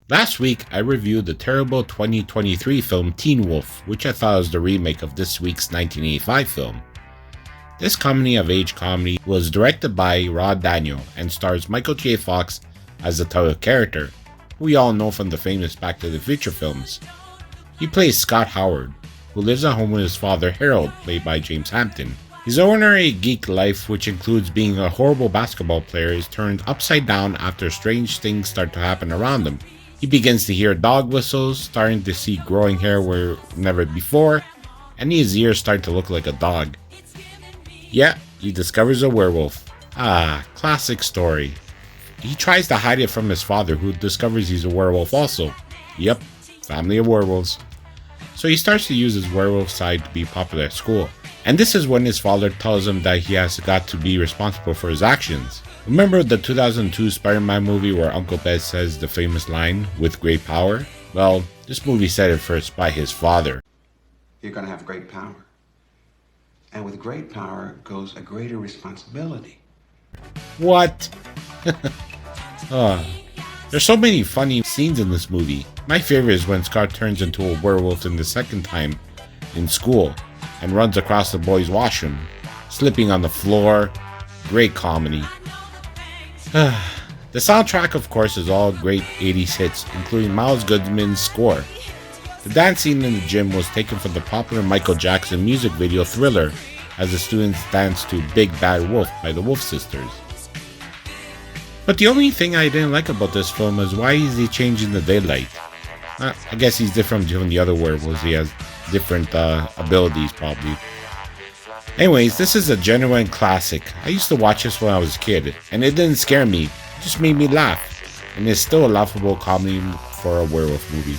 Last week, I reviewed the terrible 2023 film Teen Wolf, which I thought was the remake of this week's 1985 film. This comedy-of-age comedy was directed by Rod Daniel and stars Michael J. Fox as the title character, who we all know from the famous Back to the Future films. He plays Scott Howard, who lives at home with his father Harold, played by James Hampton. His ordinary geek life, which includes being a horrible basketball player, is turned upside down after strange things start to happen around him. He begins to hear dog whistles, starting to see growing hair where never before, and his ears start to look like a dog. Yeah, he discovers a werewolf. Classic story. He tries to hide it from his father, who discovers he's a werewolf also. Yep, family of werewolves. So he starts to use his werewolf side to be popular at school. And this is when his father tells him that he has got to be responsible for his actions. Remember the 2002 Spider-Man movie where Uncle Ben says the famous line, "with great power"? Well, this movie said it first by his father. You're gonna have great power. And with great power goes a greater responsibility. What? There's so many funny scenes in this movie. My favorite is when Scott turns into a werewolf in the second time in school and runs across the boys' washroom, slipping on the floor. Great comedy. The soundtrack, of course, is all great 80s hits, including Miles Goodman's score. The dance scene in the gym was taken from the popular Michael Jackson music video Thriller, as the students dance to Big Bad Wolf by the Wolf Sisters. But the only thing I didn't like about this film is why is he changing the daylight? I guess he's different from the other werewolves. He has different abilities, probably. Anyways, this is a genuine classic. I used to watch this when I was a kid, and it didn't scare me. It just made me laugh. And it's still a laughable comedy for a werewolf movie.